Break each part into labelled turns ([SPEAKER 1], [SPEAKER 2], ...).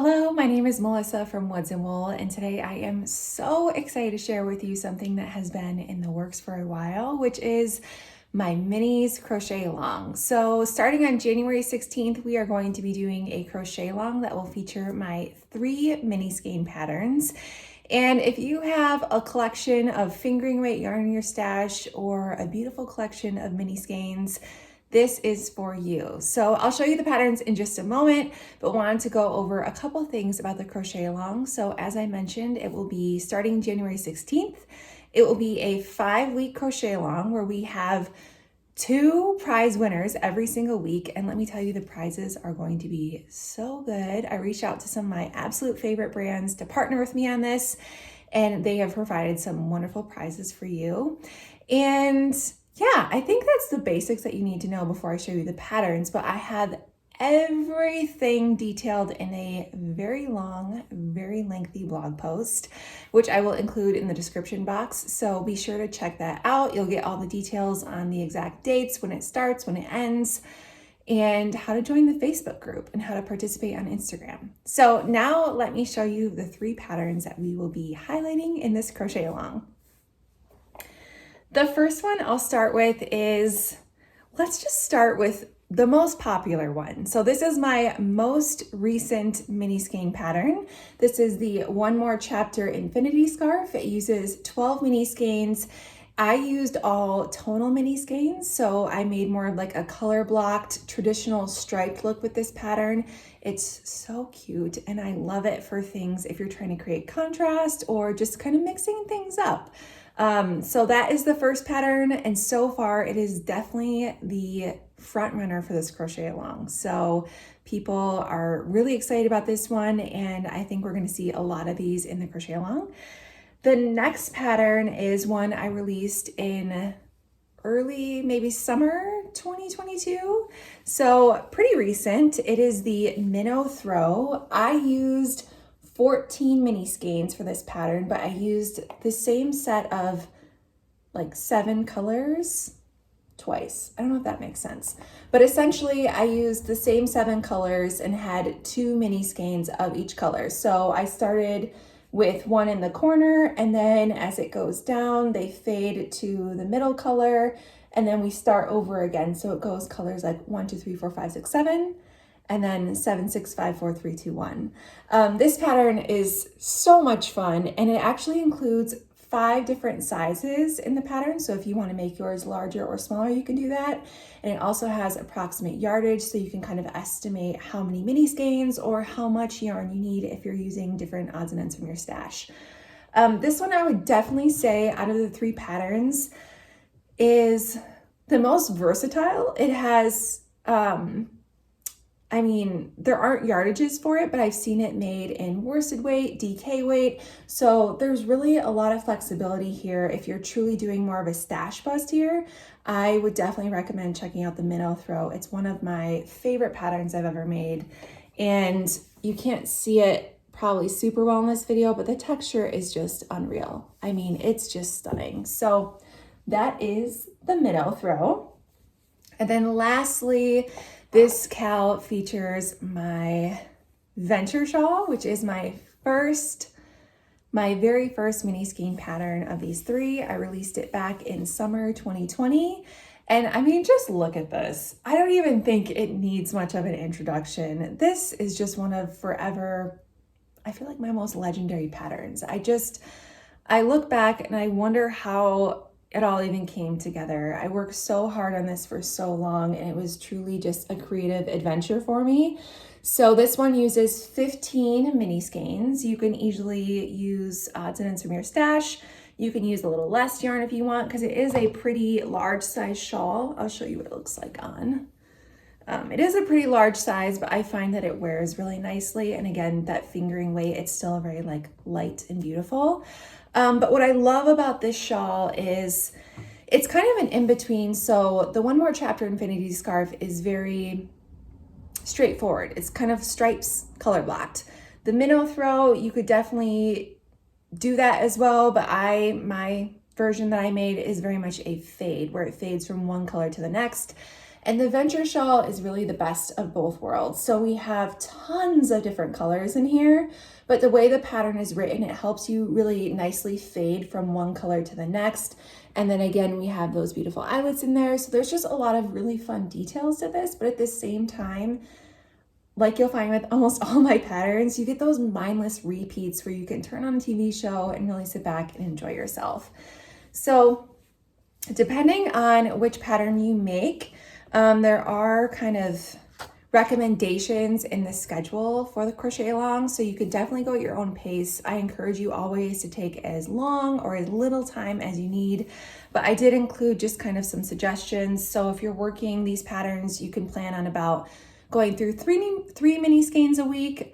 [SPEAKER 1] Hello, my name is Melissa from Woods and Wool, and today I am so excited to share with you something that has been in the works for a while, which is my minis crochet along. So starting on January 16th, we are going to be doing a crochet along that will feature my 3 mini skein patterns. And if you have a collection of fingering weight yarn in your stash or a beautiful collection of mini skeins, this is for you. So I'll show you the patterns in just a moment, but wanted to go over a couple things about the crochet along. So as I mentioned, it will be starting January 16th. It will be a 5-week crochet along where we have 2 prize winners every single week. And let me tell you, the prizes are going to be so good. I reached out to some of my absolute favorite brands to partner with me on this, and they have provided some wonderful prizes for you. And yeah, I think that's the basics that you need to know before I show you the patterns, but I have everything detailed in a very long, very lengthy blog post, which I will include in the description box. So be sure to check that out. You'll get all the details on the exact dates, when it starts, when it ends, and how to join the Facebook group and how to participate on Instagram. So now let me show you the 3 patterns that we will be highlighting in this crochet along. The first one I'll start with is, let's just start with the most popular one. So this is my most recent mini skein pattern. This is the One More Chapter Infinity Scarf. It uses 12 mini skeins. I used all tonal mini skeins, so I made more of like a color blocked traditional striped look with this pattern. It's so cute and I love it for things if you're trying to create contrast or just kind of mixing things up. So that is the first pattern, and so far it is definitely the front runner for this crochet along. So people are really excited about this one, and I think we're going to see a lot of these in the crochet along. The next pattern is one I released in early, maybe summer 2022. So pretty recent. It is the Minnow Throw. I used 14 mini skeins for this pattern, but I used the same set of like 7 colors twice. I don't know if that makes sense, but essentially I used the same 7 colors and had 2 mini skeins of each color. So I started with one in the corner, and then as it goes down, they fade to the middle color, and then we start over again. So it goes colors like 1, 2, 3, 4, 5, 6, 7. And then 7, 6, 5, 4, 3, 2, 1. This pattern is so much fun, and it actually includes 5 different sizes in the pattern. So if you want to make yours larger or smaller, you can do that. And it also has approximate yardage, so you can kind of estimate how many mini skeins or how much yarn you need if you're using different odds and ends from your stash. This one I would definitely say out of the 3 patterns is the most versatile. It has, there aren't yardages for it, but I've seen it made in worsted weight, DK weight. So there's really a lot of flexibility here. If you're truly doing more of a stash bust here, I would definitely recommend checking out the Minnow Throw. It's one of my favorite patterns I've ever made. And you can't see it probably super well in this video, but the texture is just unreal. I mean, it's just stunning. So that is the Minnow Throw. And then lastly, this cowl features my Venture Shawl, which is my very first mini skein pattern of these 3. I released it back in summer 2020. And I mean, just look at this. I don't even think it needs much of an introduction. This is just one of forever, I feel like, my most legendary patterns. I look back and I wonder how it all even came together. I worked so hard on this for so long, and it was truly just a creative adventure for me. So this one uses 15 mini skeins. You can easily use odds and ends from your stash. You can use a little less yarn if you want, because it is a pretty large size shawl. I'll show you what it looks like on. It is a pretty large size, but I find that it wears really nicely. And again, that fingering weight, it's still very like light and beautiful. But what I love about this shawl is it's kind of an in-between. So the One More Chapter Infinity Scarf is very straightforward. It's kind of stripes color blocked. The Minnow Throw, you could definitely do that as well, but my version that I made is very much a fade, where it fades from one color to the next. And the venture shawl is really the best of both worlds. So we have tons of different colors in here, but the way the pattern is written, it helps you really nicely fade from one color to the next. And then again, we have those beautiful eyelets in there. So there's just a lot of really fun details to this, but at the same time, like you'll find with almost all my patterns, you get those mindless repeats where you can turn on a TV show and really sit back and enjoy yourself. So depending on which pattern you make, there are kind of recommendations in the schedule for the crochet along, so you could definitely go at your own pace. I encourage you always to take as long or as little time as you need, but I did include just kind of some suggestions. So if you're working these patterns, you can plan on about going through three mini skeins a week,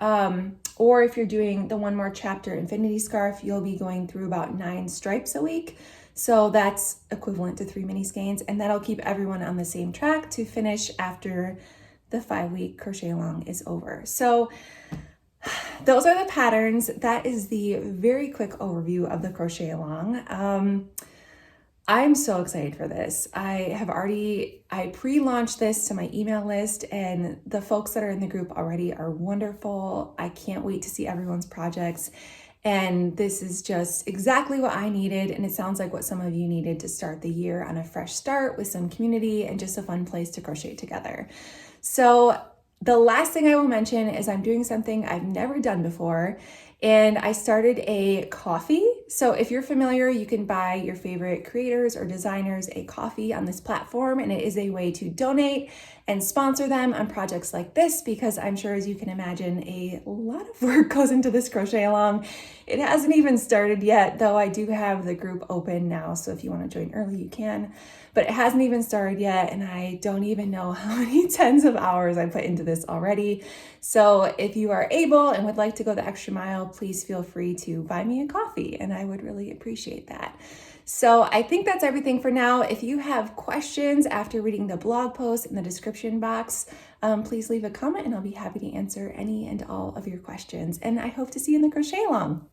[SPEAKER 1] or if you're doing the one more chapter infinity scarf, you'll be going through about 9 stripes a week. So that's equivalent to 3 mini skeins, and that'll keep everyone on the same track to finish after the 5-week crochet along is over. So those are the patterns. That is the very quick overview of the crochet along. I'm so excited for this. I pre-launched this to my email list, and the folks that are in the group already are wonderful. I can't wait to see everyone's projects. And this is just exactly what I needed. And it sounds like what some of you needed to start the year on a fresh start with some community and just a fun place to crochet together. So the last thing I will mention is I'm doing something I've never done before, and I started a coffee. So if you're familiar, you can buy your favorite creators or designers a coffee on this platform, and it is a way to donate and sponsor them on projects like this, because I'm sure, as you can imagine, a lot of work goes into this crochet along. It hasn't even started yet, though I do have the group open now, so if you want to join early, you can. But it hasn't even started yet, and I don't even know how many tens of hours I put into this already. So if you are able and would like to go the extra mile, please feel free to buy me a coffee, and I would really appreciate that. So I think that's everything for now. If you have questions after reading the blog post in the description box, please leave a comment and I'll be happy to answer any and all of your questions. And I hope to see you in the crochet along.